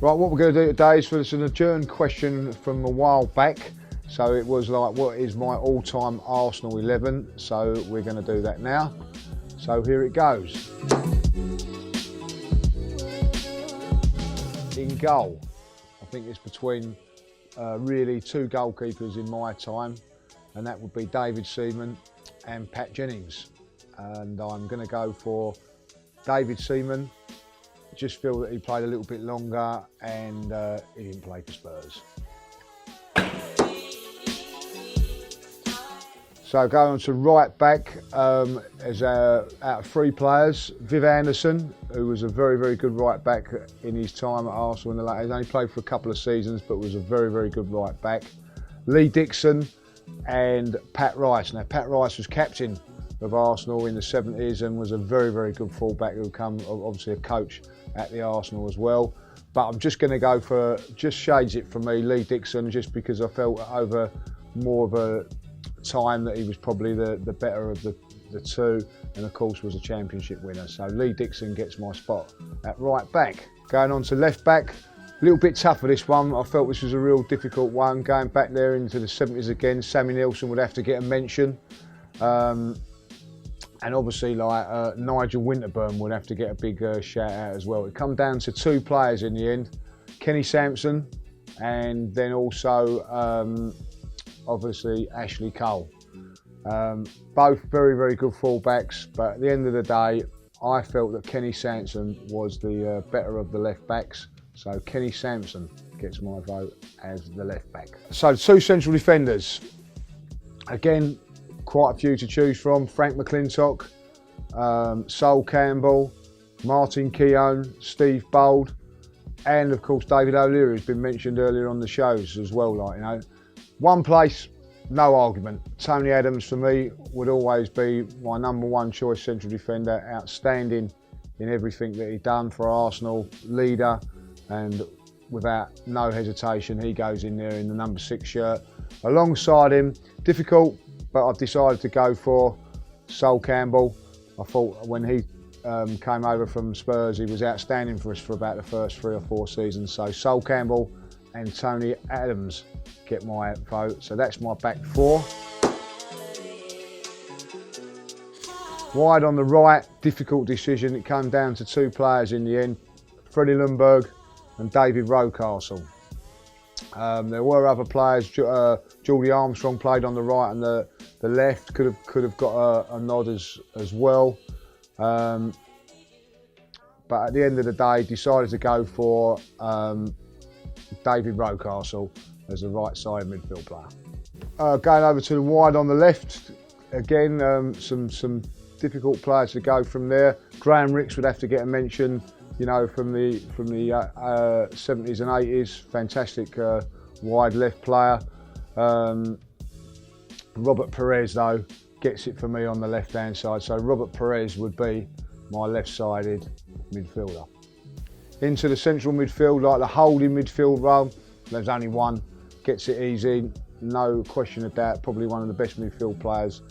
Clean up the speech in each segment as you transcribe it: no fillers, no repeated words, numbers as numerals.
Right, what we're going to do today is for an adjourned question from a while back. So it was like, what is my all-time Arsenal 11? So we're going to do that now. So here it goes. In goal, I think it's between really two goalkeepers in my time, and that would be David Seaman and Pat Jennings. And I'm going to go for David Seaman. Just feel that he played a little bit longer and he didn't play for Spurs. So going on to right back, as out of three players, Viv Anderson, who was a very, very good right back in his time at Arsenal in the late. He only played for a couple of seasons, but was a very, very good right back. Lee Dixon and Pat Rice. Now, Pat Rice was captain of Arsenal in the 70s and was a very, very good fullback who became obviously a coach at the Arsenal as well. But I'm just going to go for, just shades it for me, Lee Dixon, just because I felt over more of a time that he was probably the better of the two, and of course was a championship winner. So Lee Dixon gets my spot at right back. Going on to left back, a little bit tougher this one. I felt this was a real difficult one. Going back there into the 70s again, Sammy Nielsen would have to get a mention. And obviously, like Nigel Winterburn would have to get a big shout out as well. It come down to two players in the end, Kenny Sampson, and then also obviously Ashley Cole. Both very, very good fullbacks, but at the end of the day, I felt that Kenny Sampson was the better of the left backs. So Kenny Sampson gets my vote as the left back. So two central defenders. Again, quite a few to choose from. Frank McClintock, Sol Campbell, Martin Keown, Steve Bold, and of course David O'Leary, who's been mentioned earlier on the shows as well. Like, you know, one place, no argument. Tony Adams for me would always be my #1 choice central defender. Outstanding in everything that he'd done for Arsenal, leader, and without no hesitation he goes in there in the #6 shirt. Alongside him, difficult, but I've decided to go for Sol Campbell. I thought when he came over from Spurs, he was outstanding for us for about the first 3 or 4 seasons. So Sol Campbell and Tony Adams get my vote. So that's my back four. Wide on the right, difficult decision. It came down to two players in the end, Freddie Ljungberg and David Rocastle. There were other players. Geordie Armstrong played on the right and the left. Could have got a nod as well. But at the end of the day, decided to go for David Rocastle as a right side midfield player. Going over to the wide on the left, again some difficult players to go from there. Graham Rix would have to get a mention. You know, from the 70s and 80s, fantastic wide left player. Robert Perez though gets it for me on the left hand side, so Robert Perez would be my left-sided midfielder. Into the central midfield, like the holding midfield role, there's only one, gets it easy, no question of doubt, probably one of the best midfield players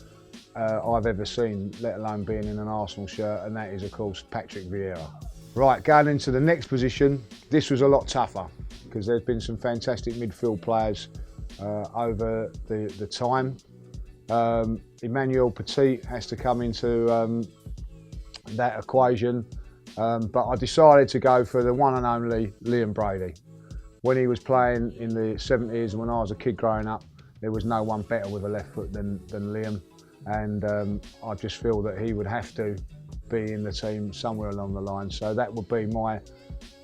I've ever seen, let alone being in an Arsenal shirt, and that is of course Patrick Vieira. Right, going into the next position, this was a lot tougher because there's been some fantastic midfield players over the time. Emmanuel Petit has to come into that equation, but I decided to go for the one and only Liam Brady. When he was playing in the 70s, when I was a kid growing up, there was no one better with a left foot than Liam, and I just feel that he would have to be in the team somewhere along the line. So that would be my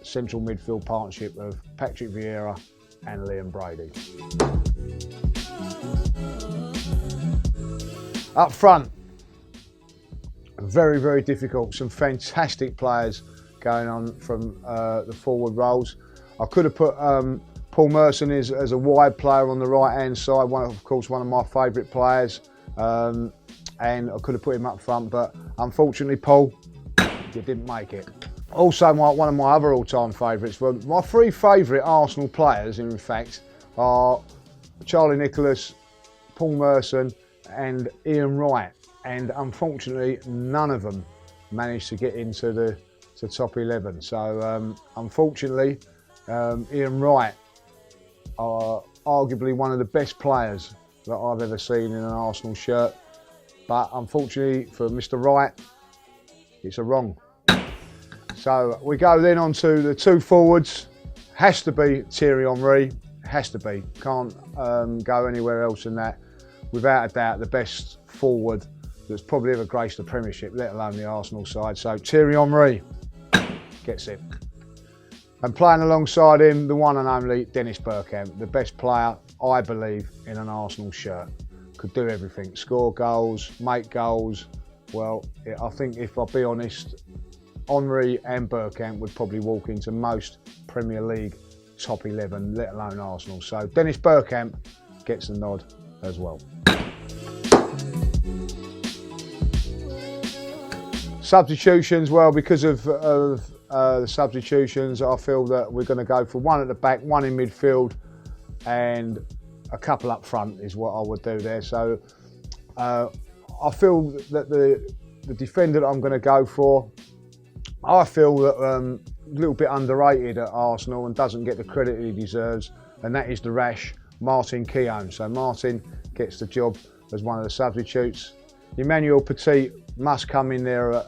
central midfield partnership of Patrick Vieira and Liam Brady. Up front, very, very difficult. Some fantastic players going on from the forward roles. I could have put Paul Merson as a wide player on the right-hand side, of course one of my favourite players. And I could have put him up front, but unfortunately, Paul, you didn't make it. Also, one of my other all-time favourites, well, my 3 favourite Arsenal players, in fact, are Charlie Nicholas, Paul Merson, and Ian Wright. And unfortunately, none of them managed to get into the top 11. So, unfortunately, Ian Wright, arguably one of the best players that I've ever seen in an Arsenal shirt. But unfortunately for Mr. Wright, it's a wrong. So we go then on to the two forwards. Has to be Thierry Henry. Has to be. Can't go anywhere else than that. Without a doubt, the best forward that's probably ever graced the Premiership, let alone the Arsenal side. So Thierry Henry gets it. And playing alongside him, the one and only Dennis Bergkamp, the best player, I believe, in an Arsenal shirt. Could do everything, score goals, make goals. Well, I think if I'll be honest, Henry and Bergkamp would probably walk into most Premier League top 11, let alone Arsenal. So Dennis Bergkamp gets the nod as well. Substitutions, well, because of the substitutions, I feel that we're going to go for one at the back, one in midfield, and a couple up front is what I would do there. So I feel that the defender that I'm going to go for, I feel that a little bit underrated at Arsenal and doesn't get the credit he deserves, and that is the rash Martin Keown. So Martin gets the job as one of the substitutes. Emmanuel Petit must come in there at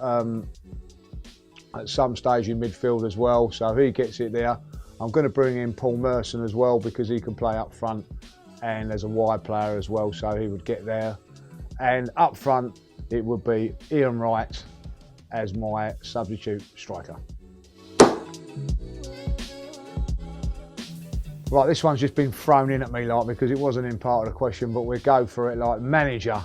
some stage in midfield as well, so he gets it there. I'm going to bring in Paul Merson as well because he can play up front and as a wide player as well, so he would get there. And up front it would be Ian Wright as my substitute striker. Right, this one's just been thrown in at me like because it wasn't in part of the question, but we'll go for it. Like manager.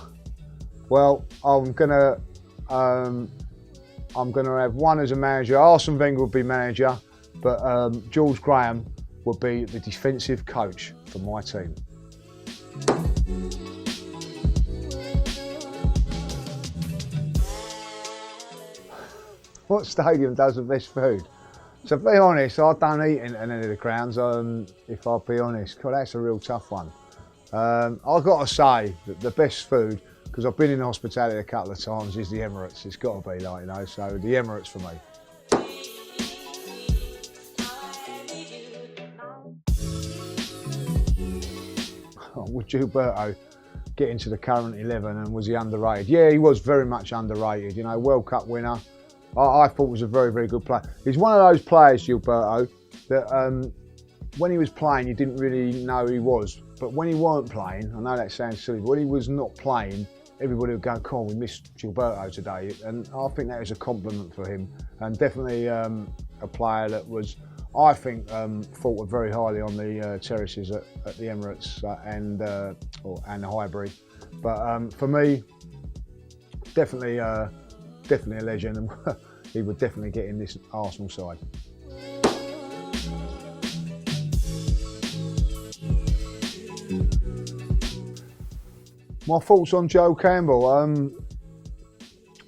Well, I'm gonna have one as a manager. Arsene Wenger would be manager, but George Graham would be the defensive coach for my team. What stadium does the best food? To be honest, I don't eat in any of the grounds, if I'll be honest. God, that's a real tough one. I've got to say that the best food, because I've been in hospitality a couple of times, is the Emirates. It's got to be like, you know, so the Emirates for me. Would Gilberto get into the current 11 and was he underrated? Yeah, he was very much underrated. You know, World Cup winner. I thought was a very, very good player. He's one of those players, Gilberto, that when he was playing, you didn't really know who he was. But when he weren't playing, I know that sounds silly, but when he was not playing, everybody would go, "Come on, we missed Gilberto today." And I think that was a compliment for him. And definitely a player that was, I think, thought very highly on the terraces at the Emirates and the Highbury. But for me, definitely a legend, and he would definitely get in this Arsenal side. My thoughts on Joe Campbell.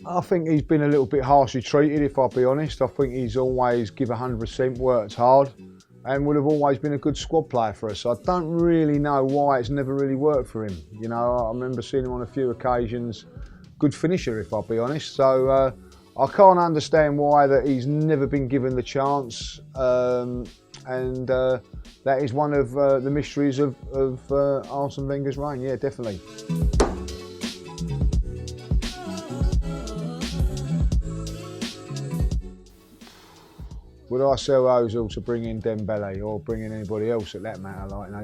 I think he's been a little bit harshly treated, if I'll be honest. I think he's always give 100%, worked hard, and would have always been a good squad player for us. I don't really know why it's never really worked for him. You know, I remember seeing him on a few occasions. Good finisher, if I'll be honest. So I can't understand why that he's never been given the chance. And that is one of the mysteries of Arsene Wenger's reign. Yeah, definitely. Would I sell Ozil to bring in Dembele or bring in anybody else at that matter? Like, you know,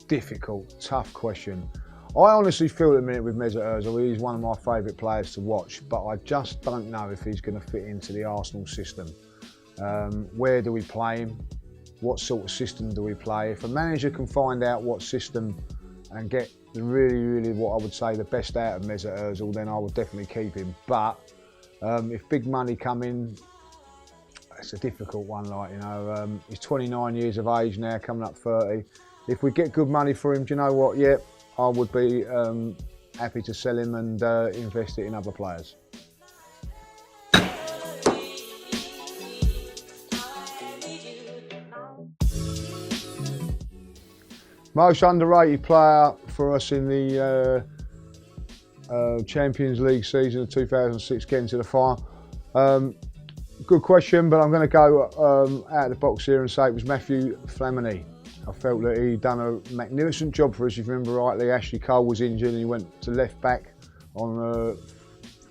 difficult, tough question. I honestly feel at the minute with Mesut Ozil, he's one of my favourite players to watch, but I just don't know if he's going to fit into the Arsenal system. Where do we play him? What sort of system do we play? If a manager can find out what system and get really what I would say the best out of Mesut Ozil, then I would definitely keep him. But if big money come in, it's a difficult one. Like, you know, he's 29 years of age now, coming up 30. If we get good money for him, do you know what? Yeah, I would be happy to sell him and invest it in other players. Most underrated player for us in the Champions League season of 2006, getting to the final. Good question, but I'm going to go out of the box here and say it was Matthew Flamini. I felt that he'd done a magnificent job for us. If you remember rightly, Ashley Cole was injured and he went to left back on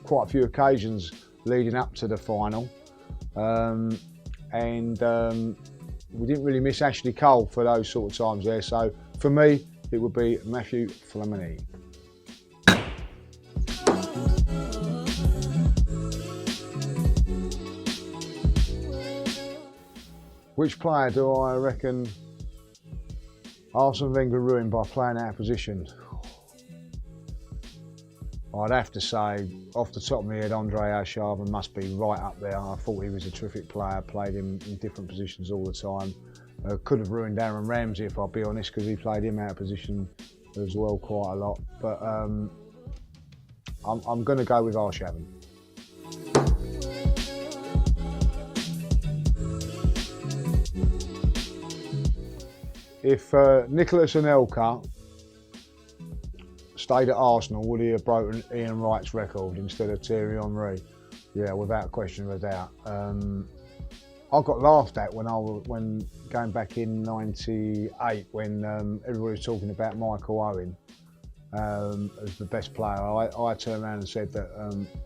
quite a few occasions leading up to the final. We didn't really miss Ashley Cole for those sort of times there. So for me, it would be Matthew Flamini. Which player do I reckon Arsene Wenger ruined by playing out of position? I'd have to say, off the top of my head, Andre Arshavin must be right up there. I thought he was a terrific player, played him in different positions all the time. Could have ruined Aaron Ramsey, if I'll be honest, because he played him out of position as well quite a lot. But I'm going to go with Arshavin. If Nicholas Anelka stayed at Arsenal, would he have broken Ian Wright's record instead of Thierry Henry? Yeah, without question of a doubt. I got laughed at when going back in '98 when everybody was talking about Michael Owen as the best player. I turned around and said that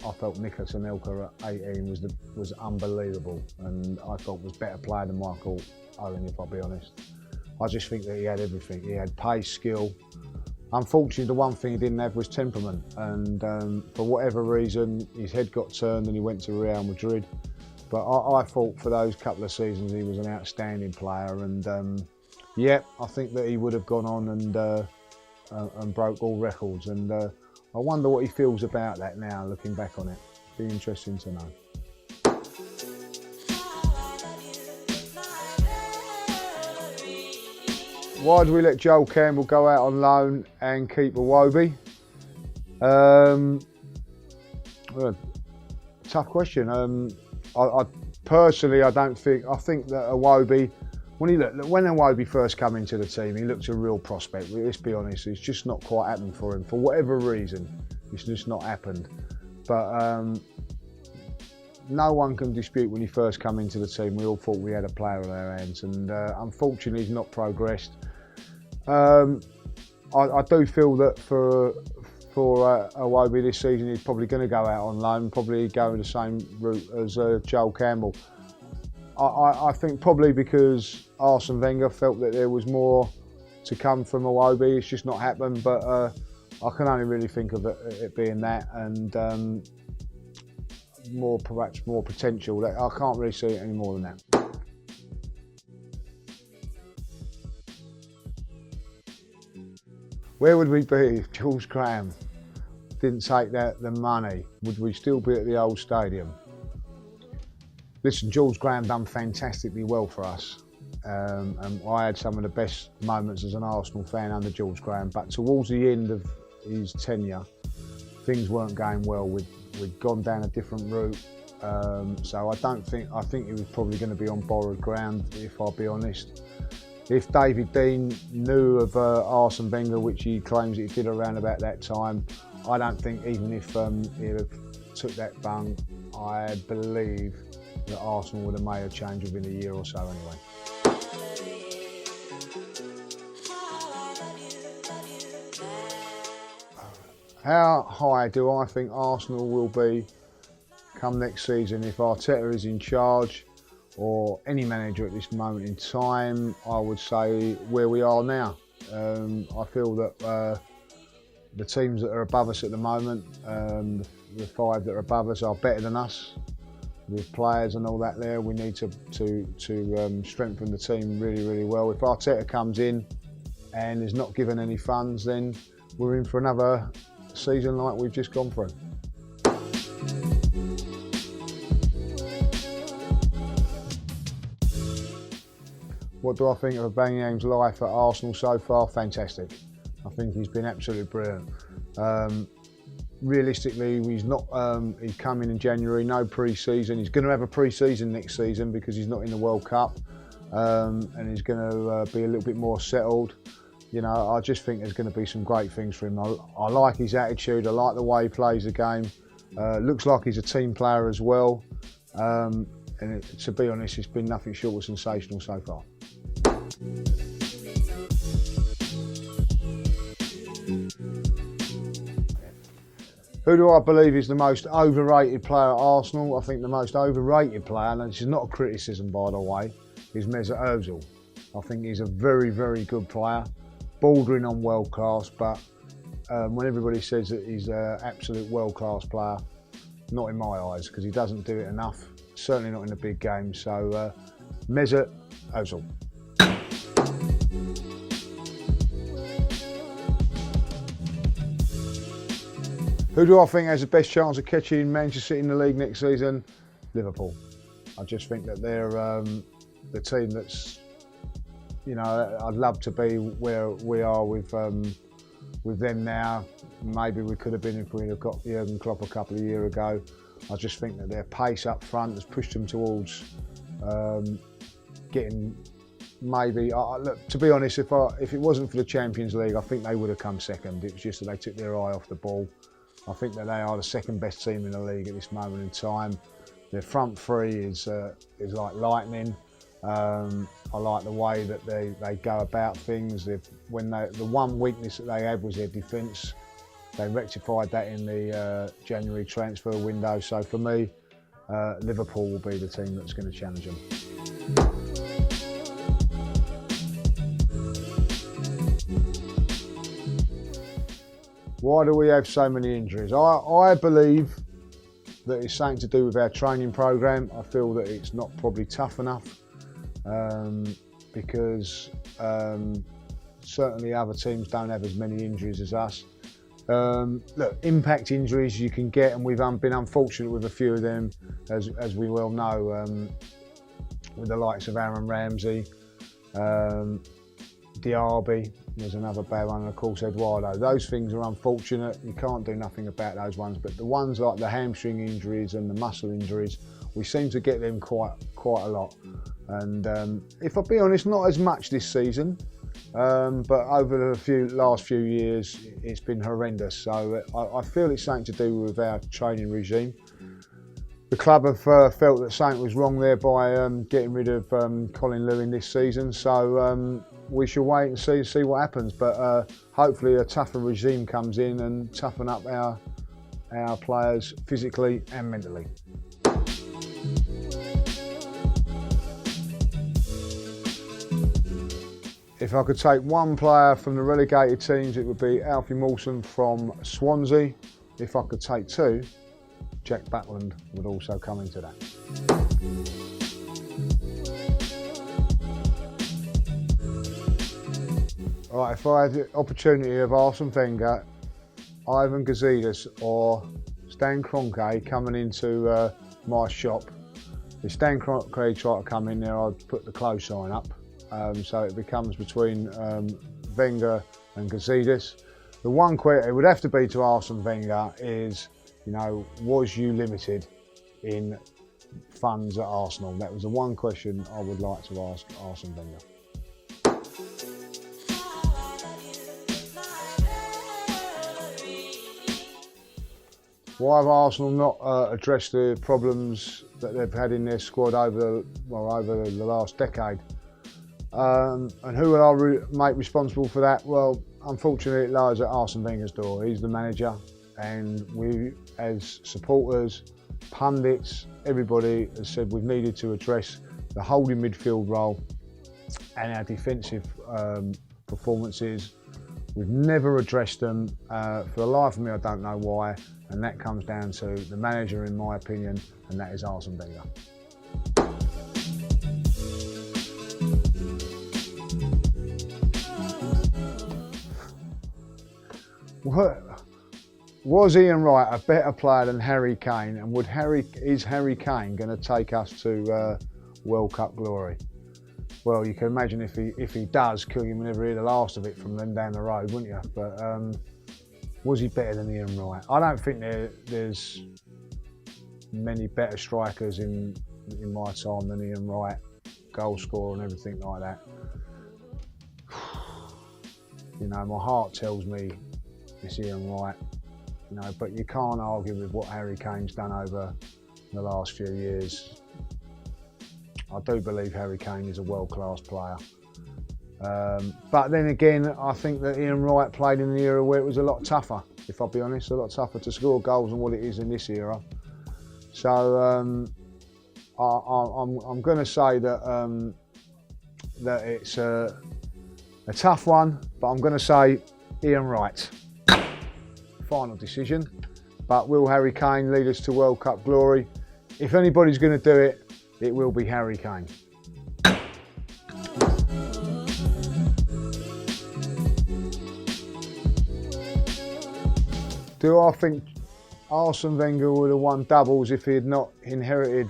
I felt Nicholas Anelka at 18 was unbelievable, and I thought was a better player than Michael Owen, if I'll be honest. I just think that he had everything. He had pace, skill. Unfortunately, the one thing he didn't have was temperament, and for whatever reason, his head got turned and he went to Real Madrid. But I thought for those couple of seasons he was an outstanding player, and yeah, I think that he would have gone on and broke all records. And I wonder what he feels about that now, looking back on it. Be interesting to know. Why do we let Joel Campbell go out on loan and keep Iwobi? Well, tough question. I personally, I think that Iwobi, when Iwobi first came into the team, he looked a real prospect. Let's be honest, it's just not quite happened for him. For whatever reason, it's just not happened. But no one can dispute when he first came into the team, we all thought we had a player on our hands, and unfortunately he's not progressed. I do feel that for Iwobi this season, he's probably going to go out on loan, probably go the same route as Joel Campbell. I think probably because Arsene Wenger felt that there was more to come from Iwobi. It's just not happened, but I can only really think of it being that, and perhaps more potential. I can't really see it any more than that. Where would we be if Jules Graham didn't take the money? Would we still be at the old stadium? Listen, Jules Graham done fantastically well for us. And I had some of the best moments as an Arsenal fan under Jules Graham, but towards the end of his tenure, things weren't going well. We'd gone down a different route. So I think he was probably going to be on borrowed ground, if I'll be honest. If David Dein knew of Arsene Wenger, which he claims he did around about that time, I don't think even if he'd have took that bung, I believe that Arsenal would have made a change within a year or so anyway. How high do I think Arsenal will be come next season if Arteta is in charge, or any manager at this moment in time? I would say where we are now. I feel that the teams that are above us at the moment, the five that are above us, are better than us with players and all that there. We need to strengthen the team really, really well. If Arteta comes in and is not given any funds, then we're in for another season like we've just gone through. What do I think of Aubameyang's life at Arsenal so far? Fantastic. I think he's been absolutely brilliant. Realistically, he's not. He's coming in January, no pre-season. He's going to have a pre-season next season because he's not in the World Cup, and he's going to be a little bit more settled. You know, I just think there's going to be some great things for him. I like his attitude. I like the way he plays the game. Looks like he's a team player as well. and to be honest, it's been nothing short of sensational so far. Who do I believe is the most overrated player at Arsenal? I think the most overrated player, and this is not a criticism by the way, is Mesut Ozil. I think he's a very, very good player, bordering on world class, but when everybody says that he's an absolute world class player, not in my eyes, because he doesn't do it enough, certainly not in the big games. So Mesut Ozil. Who do I think has the best chance of catching Manchester City in the league next season? Liverpool. I just think that they're the team that's, you know, I'd love to be where we are with them now. Maybe we could have been if we'd have got Jurgen Klopp a couple of years ago. I just think that their pace up front has pushed them towards getting maybe. Look, to be honest, if it wasn't for the Champions League, I think they would have come second. It was just that they took their eye off the ball. I think that they are the second best team in the league at this moment in time. Their front three is like lightning. I like the way that they go about things. The one weakness that they had was their defence. They rectified that in the January transfer window. So for me, Liverpool will be the team that's going to challenge them. Why do we have so many injuries? I believe that it's something to do with our training programme. I feel that it's not probably tough enough because certainly other teams don't have as many injuries as us. Look, impact injuries you can get, and we've been unfortunate with a few of them, as we well know, with the likes of Aaron Ramsey, Diaby. There's another bad one, and of course Eduardo. Those things are unfortunate. You can't do nothing about those ones. But the ones like the hamstring injuries and the muscle injuries, we seem to get them quite a lot. And if I'll be honest, not as much this season, but over the last few years, it's been horrendous. So I feel it's something to do with our training regime. The club have felt that something was wrong there by getting rid of Colin Lewin this season. So we shall wait and see what happens. But hopefully a tougher regime comes in and toughen up our players physically and mentally. If I could take one player from the relegated teams, it would be Alfie Mawson from Swansea. If I could take two, Jack Butland would also come into that. All right, if I had the opportunity of Arsene Wenger, Ivan Gazidis or Stan Kroenke coming into my shop, if Stan Kroenke tried to come in there, I'd put the close sign up. So it becomes between Wenger and Gazidis. The one question it would have to be to Arsene Wenger is, you know, was you limited in funds at Arsenal? That was the one question I would like to ask Arsene Wenger. Why have Arsenal not addressed the problems that they've had in their squad over the last decade? And who will I make responsible for that? Well, unfortunately, it lies at Arsene Wenger's door. He's the manager, and we, as supporters, pundits, everybody has said we've needed to address the holding midfield role and our defensive performances. We've never addressed them. For the life of me, I don't know why, and that comes down to the manager, in my opinion, and that is Arsene Wenger. Was Ian Wright a better player than Harry Kane, and is Harry Kane going to take us to World Cup glory? Well, you can imagine if he does, you will never hear the last of it from them down the road, wouldn't you? But was he better than Ian Wright? I don't think there's many better strikers in my time than Ian Wright, goal scorer and everything like that. You know, my heart tells me it's Ian Wright, you know, but you can't argue with what Harry Kane's done over the last few years. I do believe Harry Kane is a world-class player. But then again, I think that Ian Wright played in an era where it was a lot tougher, if I'll be honest, a lot tougher to score goals than what it is in this era. So I'm going to say that that it's a tough one, but I'm going to say Ian Wright. Final decision. But will Harry Kane lead us to World Cup glory? If anybody's going to do it, it will be Harry Kane. Do I think Arsene Wenger would have won doubles if he had not inherited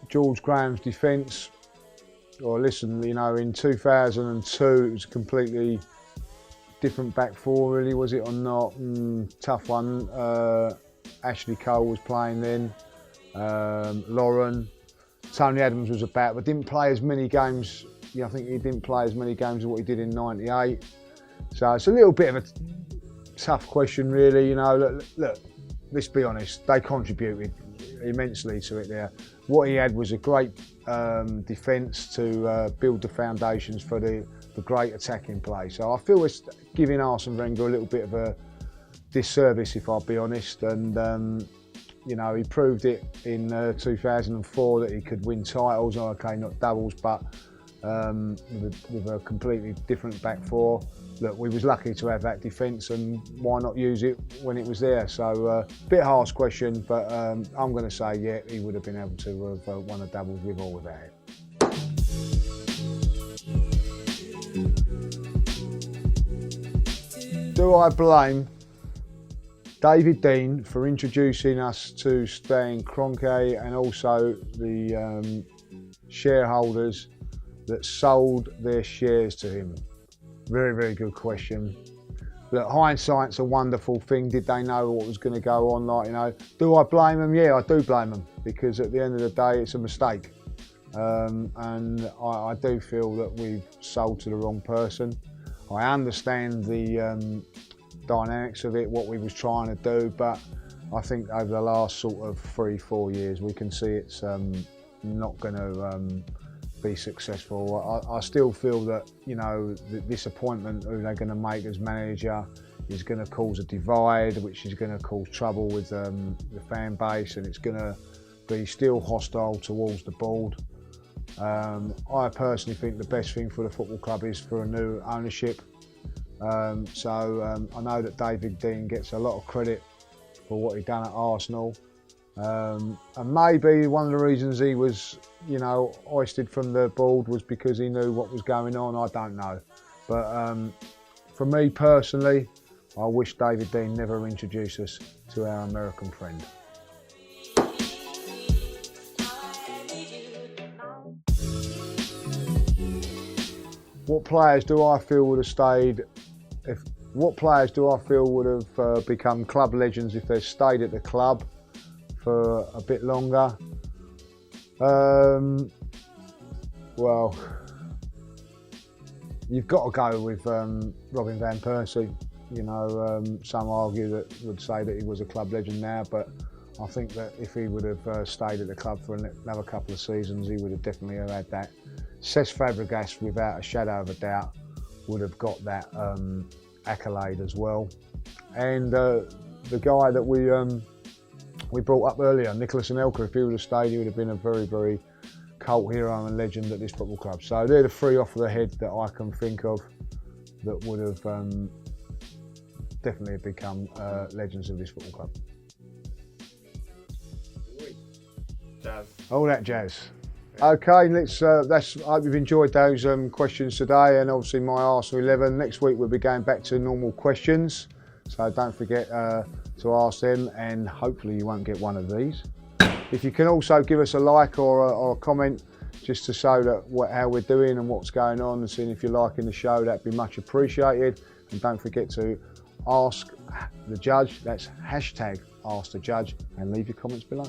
George Graham's defence? Or listen, you know, in 2002 it was a completely different back four, really, was it or not? Tough one. Ashley Cole was playing then. Lauren, Tony Adams was about, but didn't play as many games. Yeah, I think he didn't play as many games as what he did in '98. So it's a little bit of a tough question, really. You know, look, let's be honest. They contributed immensely to it there. What he had was a great defence to build the foundations for the great attacking play. So I feel it's giving Arsene Wenger a little bit of a disservice, if I'll be honest. And you know, he proved it in 2004 that he could win titles. Okay, not doubles, but with a completely different back four. Look, we was lucky to have that defence, and why not use it when it was there? So, bit harsh question, but I'm going to say, yeah, he would have been able to have won a doubles with or without it. Do I blame David Dein for introducing us to Stan Kroenke and also the shareholders that sold their shares to him? Very, very good question. Look, hindsight's a wonderful thing. Did they know what was going to go on? Like, you know, do I blame them? Yeah, I do blame them, because at the end of the day, it's a mistake. And I do feel that we've sold to the wrong person. I understand the dynamics of it, what we was trying to do, but I think over the last sort of 3-4 years, we can see it's not going to be successful. I still feel that, you know, this appointment who they're going to make as manager is going to cause a divide, which is going to cause trouble with the fan base, and it's going to be still hostile towards the board. I personally think the best thing for the football club is for a new ownership. I know that David Dein gets a lot of credit for what he done at Arsenal. And maybe one of the reasons he was, you know, hoisted from the board was because he knew what was going on. I don't know. But for me personally, I wish David Dein never introduced us to our American friend. What players do I feel would have stayed? What players do I feel would have become club legends if they stayed at the club for a bit longer? Well, you've got to go with Robin van Persie. You know, some argue that would say that he was a club legend now, but I think that if he would have stayed at the club for another couple of seasons, he would have definitely had that. Cesc Fabregas, without a shadow of a doubt, would have got that accolade as well. And the guy that we brought up earlier, Nicolas Anelka, if he would have stayed, he would have been a very, very cult hero and legend at this football club. So they're the three off the head that I can think of that would have definitely become legends of this football club. Jazz. All that jazz. Okay, let's. I hope you've enjoyed those questions today, and obviously my Arsenal 11. Next week we'll be going back to normal questions, so don't forget to ask them, and hopefully you won't get one of these. If you can also give us a like or a comment, just to show that how we're doing and what's going on, and seeing if you're liking the show, that'd be much appreciated. And don't forget to ask the judge. That's #AskTheJudge, and leave your comments below.